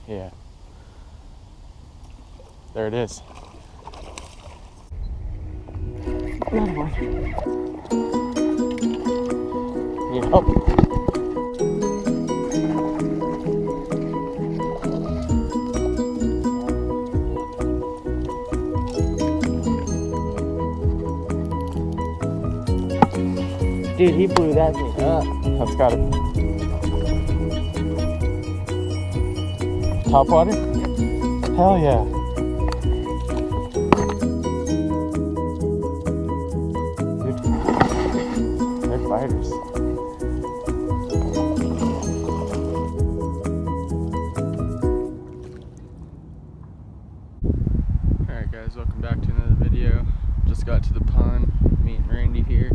Yeah. There it is. Another one. Yep. Dude, he blew that thing up. That's got it. Top water? Hell yeah. Dude, they're fighters. Alright guys, welcome back to another video. Just got to the pond, meeting Randy here.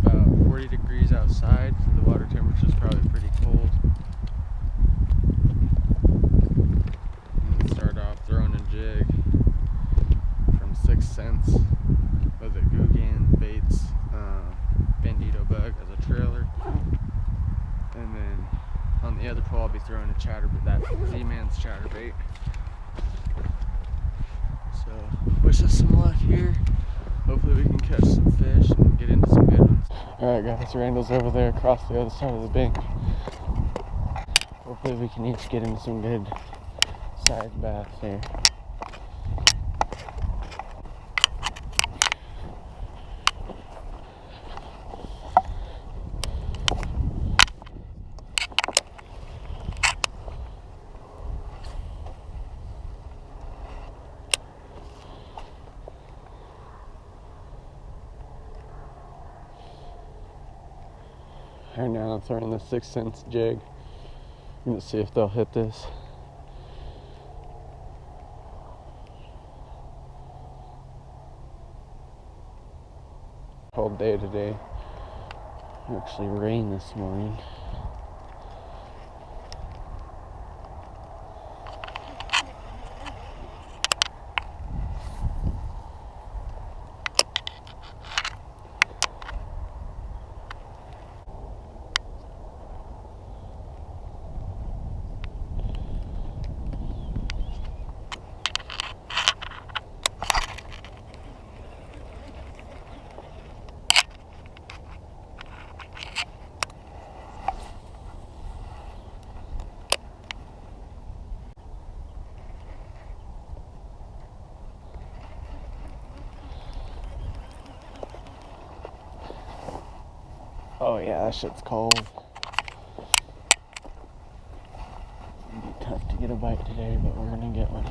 About 40 degrees outside, so the water temperature is probably pretty cold. And start off throwing a jig from 6 cents. Was it Googan Baits, Bandito Bug as a trailer. And then on the other pole I'll be throwing a chatterbait, that Z-Man's chatterbait. So wish us some luck here. Hopefully we can catch some fish and get into some good ones. Alright guys, Randall's over there across the other side of the bank. Hopefully we can each get into some good sized bass here. Right now I'm throwing the 6 cents jig. I'm gonna see if they'll hit this. Cold day today. Actually rained this morning. Oh yeah, that shit's cold. It'll be tough to get a bite today, but we're gonna get one.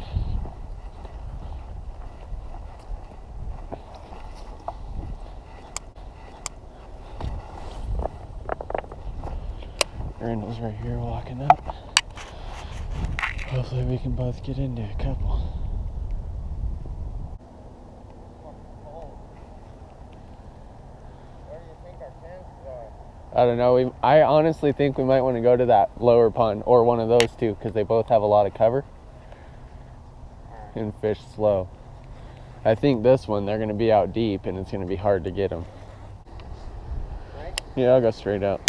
Randall's right here walking up. Hopefully we can both get into a couple. I don't know. I honestly think we might want to go to that lower pond or one of those two because they both have a lot of cover and fish slow. I think this one they're going to be out deep and it's going to be hard to get them. Right? Yeah, I'll go straight out.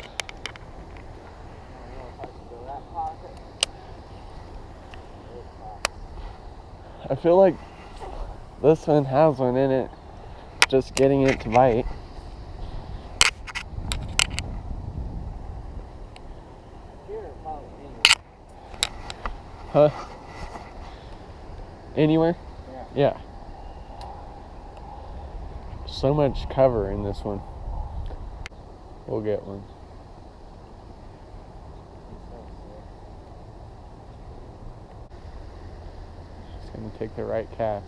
I feel like this one has one in it, just getting it to bite. Huh? Anywhere? Yeah. So much cover in this one. We'll get one. Just gonna take the right cast.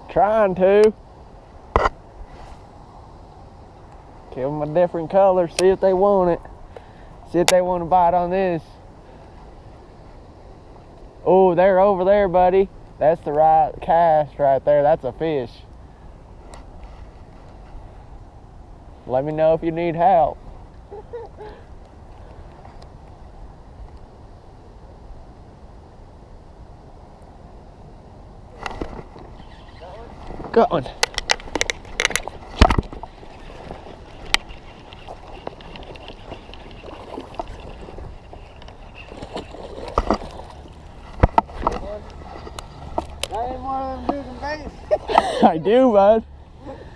Trying to. Give them a different color, see if they want it. See if they want to bite on this. Oh, they're over there, buddy. That's the right cast right there. That's a fish. Let me know if you need help. Got one. That ain't more than Googan Baits. I do, bud.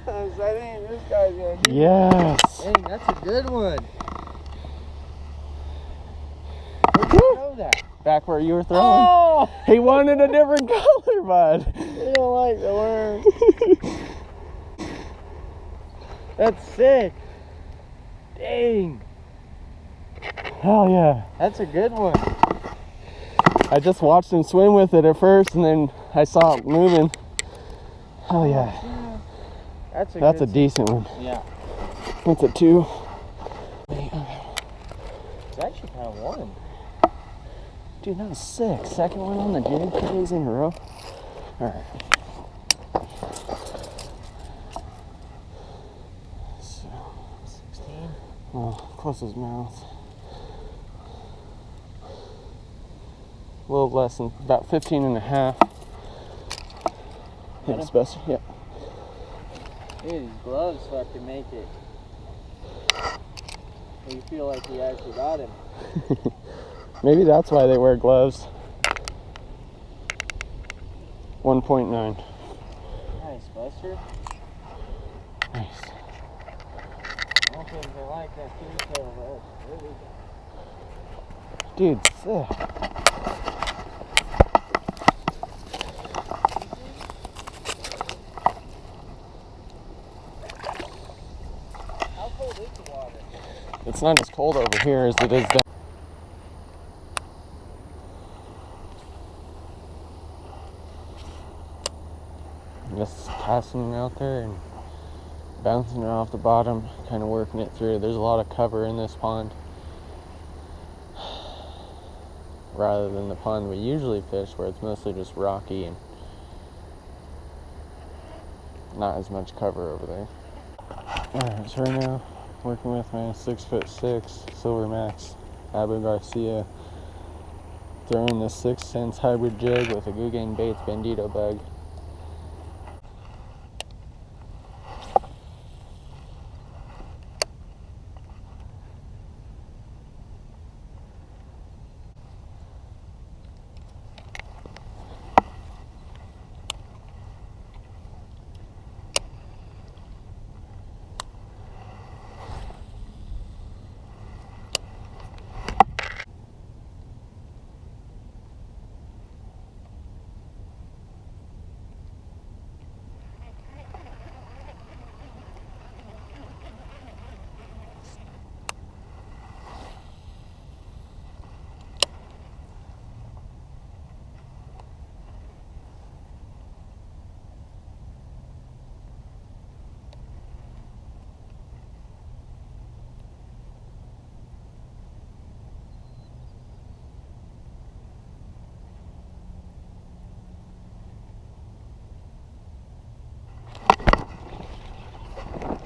I think this guy's gonna do. Yes. Dang, that's a good one. Where'd you throw that? Back where you were throwing. Oh! He wanted a different color, bud. You don't like the worm. That's sick. Dang. Hell yeah. That's a good one. I just watched him swim with it at first, and then I saw it moving. Hell yeah. That's a decent one. Yeah. That's a 2. It's actually kind of warm. Dude, that was sick. Second one on the jig, 2 days in a row. Alright. So, 16. well, close his mouth. A little less than, about 15 and a half. Got him? It's best, yeah. Dude, these gloves fucking make it. You feel like you actually got him. Maybe that's why they wear gloves. 1.9. Nice, Buster. Nice. I don't think they like that two-tail, but Dude, sick. How cold is the water? It's not as cold over here as it is down. Just casting it out there and bouncing it off the bottom, kind of working it through. There's a lot of cover in this pond, rather than the pond we usually fish, where it's mostly just rocky and not as much cover over there. Alright, so right now, working with my 6'6" Silver Max Abu Garcia, throwing the 6 cents hybrid jig with a Googan Baits Bandito Bug.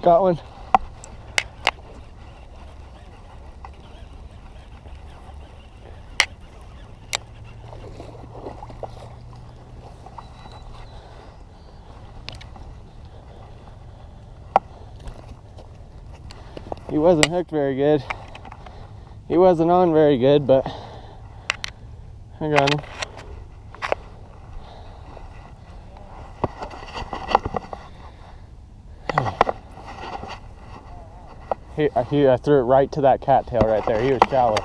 Got one. He wasn't hooked very good. He wasn't on very good, but I got him. I threw it right to that cattail right there. He was shallow.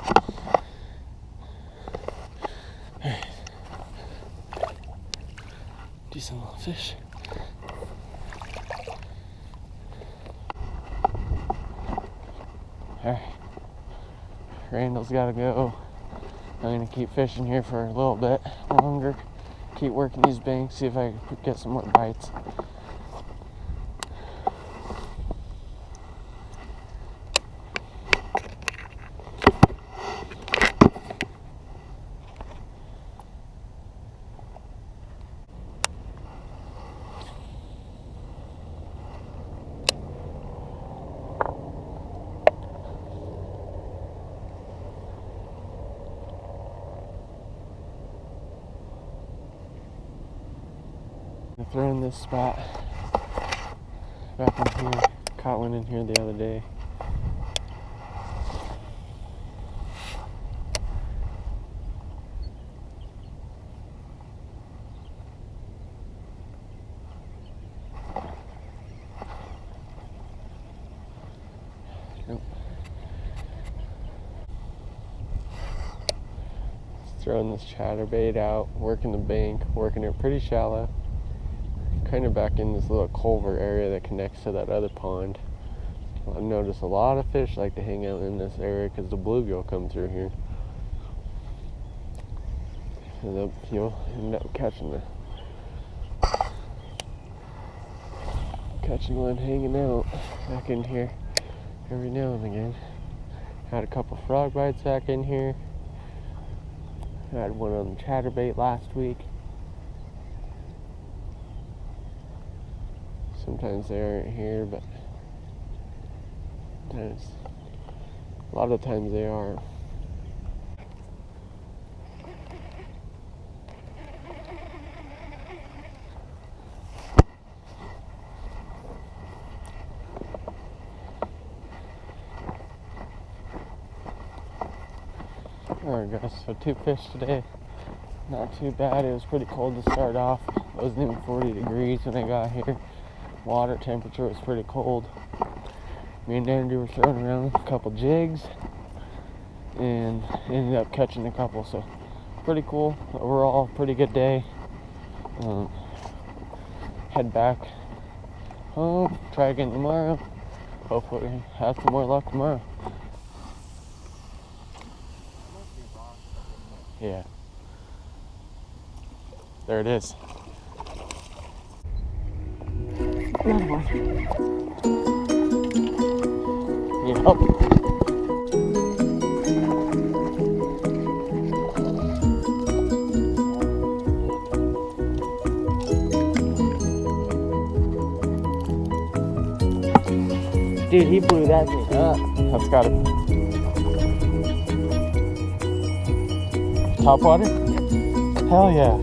Decent little fish. Alright. Randall's gotta go. I'm gonna keep fishing here for a little bit longer. Keep working these banks, see if I can get some more bites. throw in this spot back in here. Caught one in here the other day. Nope. Just throwing this chatterbait out, working the bank, working it pretty shallow. Kind of back in this little culvert area that connects to that other pond. I've noticed a lot of fish like to hang out in this area because the bluegill come through here. And you'll end up catching one hanging out back in here every now and again. Had a couple frog bites back in here. Had one on the chatterbait last week. Sometimes they aren't here, but a lot of times they are. Alright guys, so 2 fish today. Not too bad. It was pretty cold to start off. It wasn't even 40 degrees when I got here. Water temperature was pretty cold. Me and Andrew were throwing around a couple jigs and ended up catching a couple, so pretty cool. Overall, pretty good day. Head back home, try again tomorrow. Hopefully have some more luck tomorrow. Yeah. There it is. Another one. Need help? Dude, he blew that thing up. That's got it. Top water? Hell yeah.